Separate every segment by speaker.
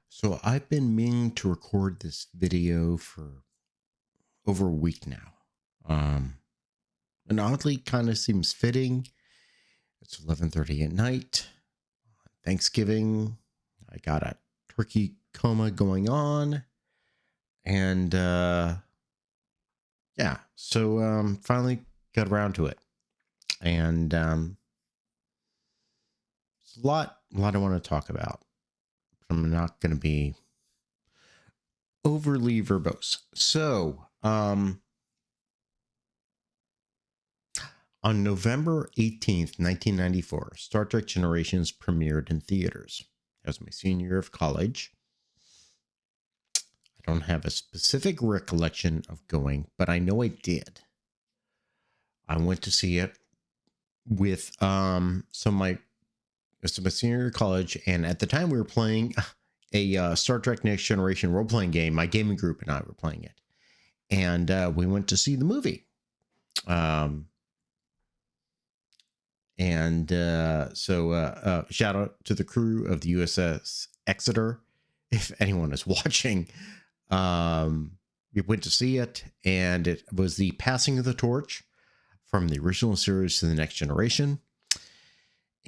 Speaker 1: So I've been meaning to record this video for over a week now. And oddly kind of seems fitting. It's 11:30 at night. Thanksgiving. I got a turkey coma going on. And yeah, so finally got around to it. And it's a lot I want to talk about. I'm not going to be overly verbose. So, on November 18th, 1994, Star Trek Generations premiered in theaters. That was my senior year of college. I don't have a specific recollection of going, but I know I did. I went to see it with my senior year of college, and at the time we were playing a Star Trek Next Generation role-playing game. My gaming group and I were playing it, and we went to see the movie. So shout out to the crew of the USS Exeter, if anyone is watching. We went to see it, and it was the passing of the torch from the original series to the Next Generation,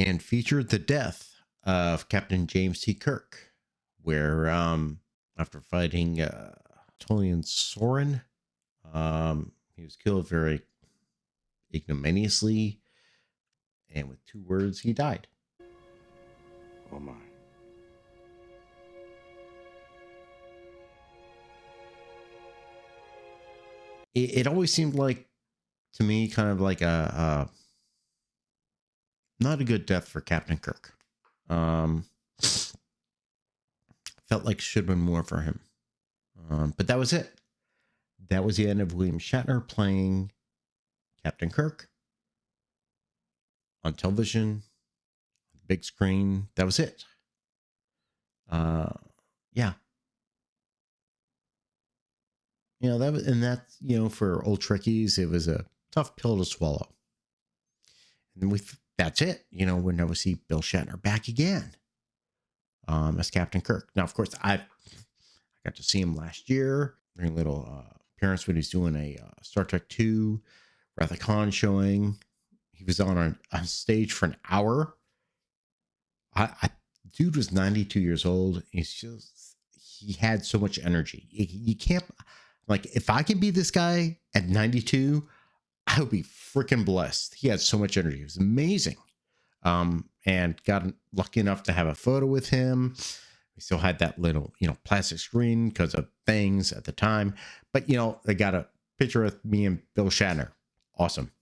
Speaker 1: and featured the death of Captain James T. Kirk, where after fighting Tolian Soren, he was killed very ignominiously, and with 2 words, he died.
Speaker 2: Oh my.
Speaker 1: It always seemed like, to me, kind of like a not a good death for Captain Kirk. Felt like should have been more for him. But that was it. That was the end of WIlliam Shatner playing Captain Kirk on television, big screen. That was it. Yeah. You know, for old Trekkies, it was a tough pill to swallow. And that's it. You know, we'll never see Bill Shatner back again as Captain Kirk. Now, of course, I got to see him last year during a little appearance when he's doing a Star Trek II Wrath of Khan showing. He was on stage for an hour. Dude was 92 years old. He had so much energy. You can't, like, if I can be this guy at 92, I would be freaking blessed. He had so much energy. It was amazing. And got lucky enough to have a photo with him. We still had that little, plastic screen because of things at the time. But, they got a picture of me and Bill Shatner. Awesome.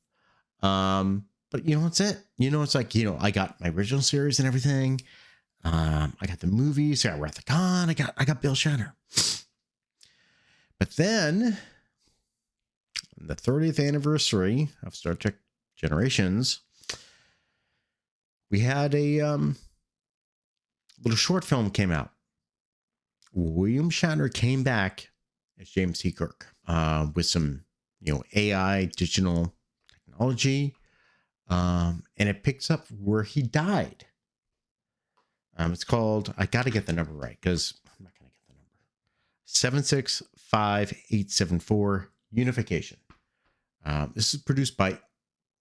Speaker 1: But that's it. It's like, I got my original series and everything. I got the movies. I got Wrath of Khan. I got Bill Shatner. But then, the 30th anniversary of Star Trek Generations, we had a little short film came out. WIlliam Shatner came back as James T. Kirk with some, AI digital technology, and it picks up where he died. It's called, I got to get the number right because I'm not going to get the number. 765874 Unification. This is produced by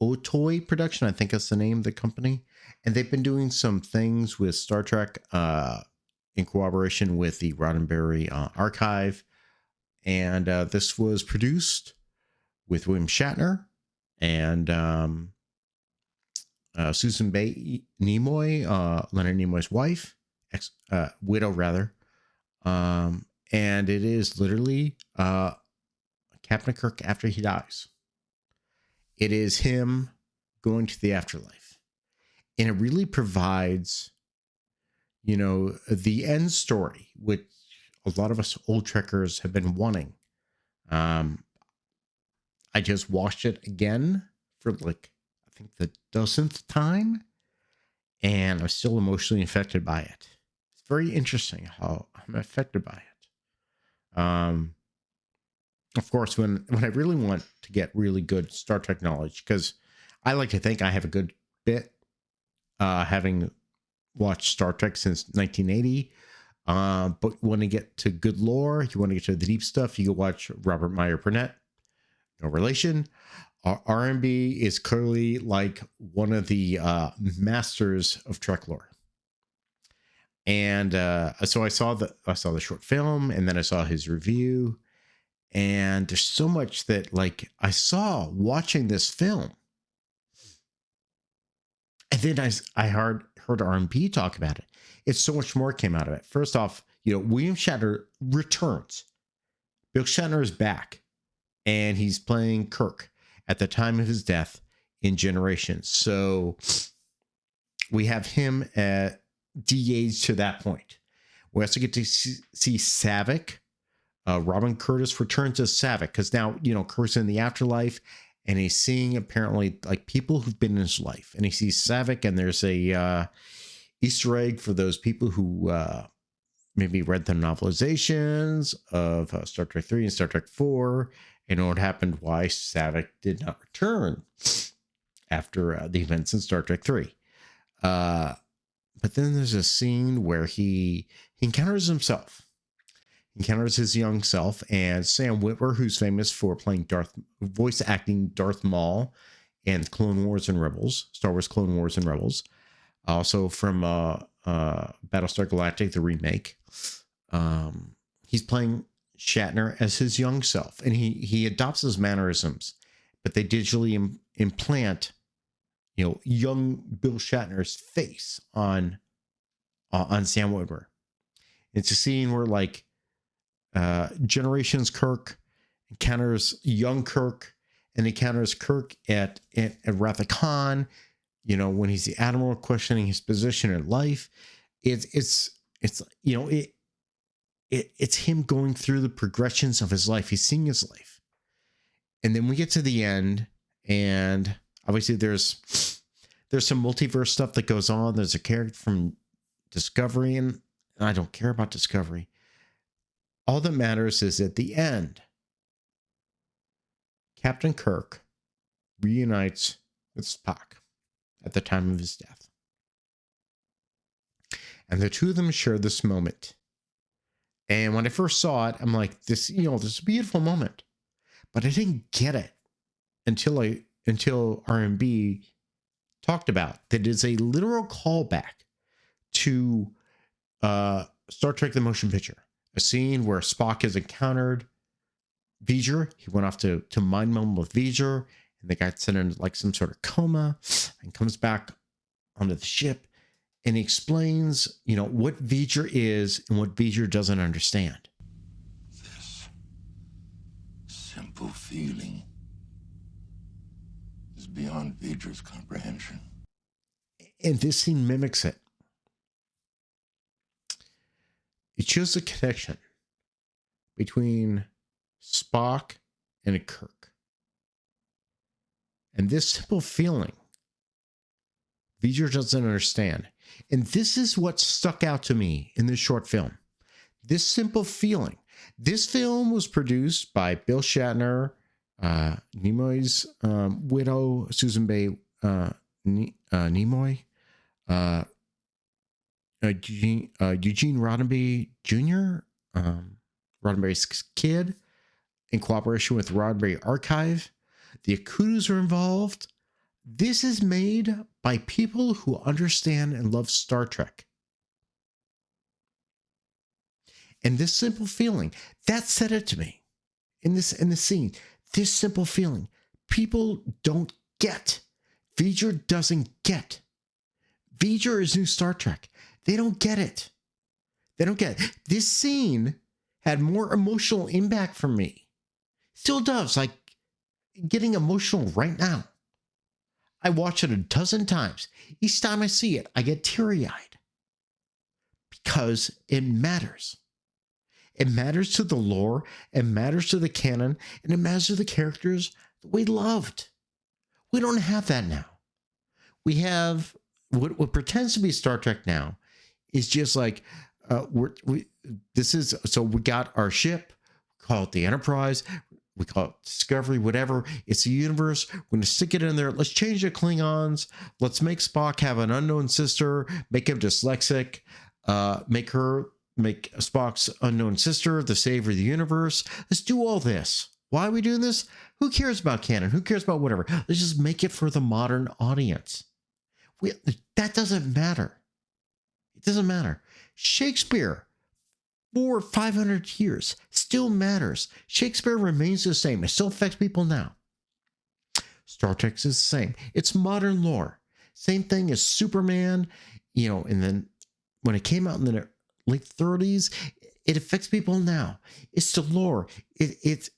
Speaker 1: Otoy Production. I think that's the name of the company. And they've been doing some things with Star Trek in cooperation with the Roddenberry Archive. And this was produced with William Shatner and Susan Bay Nimoy, Leonard Nimoy's wife, widow rather. And it is literally Captain Kirk after he dies. It is him going to the afterlife. And it really provides, the end story, which a lot of us old Trekkers have been wanting. I just watched it again for I think the 10th time, and I'm still emotionally affected by it. It's very interesting how I'm affected by it. Of course, when I really want to get really good Star Trek knowledge, because I like to think I have a good bit, having watched Star Trek since 1980. But want to get to good lore, you want to get to the deep stuff, you go watch Robert Meyer Burnett. No relation. R&B is clearly like one of the masters of Trek lore. And so I saw the short film, and then I saw his review. And there's so much that like I saw watching this film. And then I heard R&B talk about it. It's so much more came out of it. First off, William Shatner returns. Bill Shatner is back, and he's playing Kirk at the time of his death in Generations. So we have him at de-aged to that point. We also get to see Saavik. Robin Curtis returns as Saavik because now, Kirk's in the afterlife, and he's seeing apparently like people who've been in his life, and he sees Saavik, and there's a Easter egg for those people who maybe read the novelizations of Star Trek 3 and Star Trek 4 and know what happened, why Saavik did not return after the events in Star Trek 3. But then there's a scene where he encounters himself. He encounters his young self, and Sam Witwer, who's famous for playing voice acting Darth Maul in Clone Wars and Rebels, Star Wars Clone Wars and Rebels. Also from Battlestar Galactica, the remake. He's playing Shatner as his young self, and he adopts his mannerisms, but they digitally implant, young Bill Shatner's face on Sam Witwer. It's a scene where like Generations Kirk encounters young Kirk, and encounters Kirk at Wrath of Khan. When he's the admiral questioning his position in life. It's him going through the progressions of his life. He's seeing his life. And then we get to the end, and obviously there's some multiverse stuff that goes on. There's a character from Discovery, and I don't care about Discovery. All that matters is at the end, Captain Kirk reunites with Spock at the time of his death. And the two of them share this moment. And when I first saw it, I'm like, this is a beautiful moment. But I didn't get it until R&B talked about that it's a literal callback to Star Trek The Motion Picture. A scene where Spock has encountered V'ger. He went off to mind meld with V'ger, and they got sent into like some sort of coma, and comes back onto the ship, and he explains, what V'ger is and what V'ger doesn't understand.
Speaker 2: This simple feeling is beyond V'ger's comprehension.
Speaker 1: And this scene mimics it. It shows a connection between Spock and Kirk. And this simple feeling, V'ger doesn't understand. And this is what stuck out to me in this short film. This simple feeling. This film was produced by Bill Shatner, Nimoy's widow, Susan Bay Nimoy, Eugene Roddenberry Jr., Roddenberry's kid, in cooperation with Roddenberry Archive. The Akudus are involved. This is made by people who understand and love Star Trek. And this simple feeling, that said it to me in the scene. This simple feeling, people don't get. V'ger doesn't get. V'ger is new Star Trek. They don't get it. They don't get it. This scene had more emotional impact for me. Still does. Like getting emotional right now. I watch it a dozen times. Each time I see it, I get teary-eyed. Because it matters. It matters to the lore, it matters to the canon, and it matters to the characters that we loved. We don't have that now. We have what pretends to be Star Trek now is just like we got our ship, call it the Enterprise. we call it Discovery, whatever. It's a universe. We're going to stick it in there. Let's change the Klingons. Let's make Spock have an unknown sister, make him dyslexic, make Spock's unknown sister the savior of the universe. Let's do all this. Why are we doing this? Who cares about canon? Who cares about whatever? Let's just make it for the modern audience. That doesn't matter. It doesn't matter. Shakespeare, 400 or 500 years, still matters. Shakespeare remains the same. It still affects people now. Star Trek is the same. It's modern lore. Same thing as Superman, and then when it came out in the late 30s, it affects people now. It's the lore. It's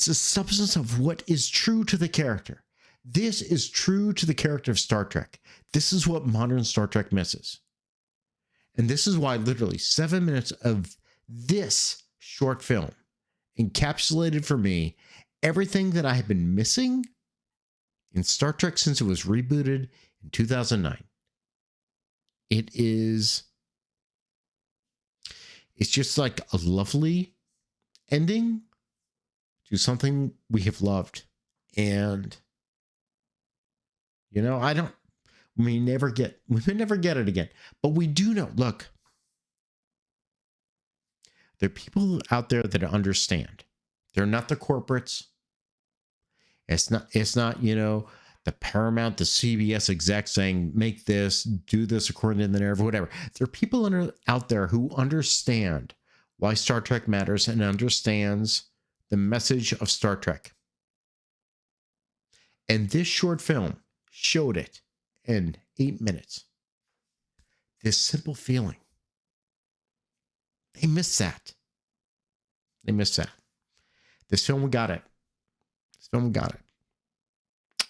Speaker 1: the substance of what is true to the character. This is true to the character of Star Trek. This is what modern Star Trek misses. And this is why literally 7 minutes of this short film encapsulated for me everything that I have been missing in Star Trek since it was rebooted in 2009. It's just like a lovely ending to something we have loved. And, we may never get it again, but we do know, look, there are people out there that understand. They're not the corporates. It's not, the Paramount, the CBS exec saying, make this, do this according to the narrative, whatever. There are people out there who understand why Star Trek matters and understands the message of Star Trek. And this short film showed it in 8 minutes. This simple feeling. They missed that. This film got it.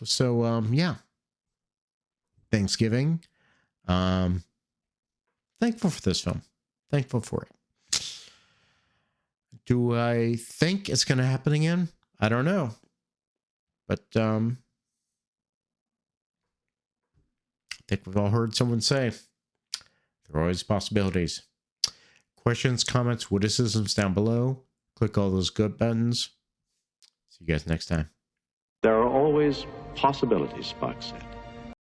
Speaker 1: So, yeah. Thanksgiving. Thankful for this film. Thankful for it. Do I think it's going to happen again? I don't know. But I think we've all heard someone say there are always possibilities. Questions, comments, witticisms down below. Click all those good buttons. See you guys next time.
Speaker 3: There are always possibilities, Spock said.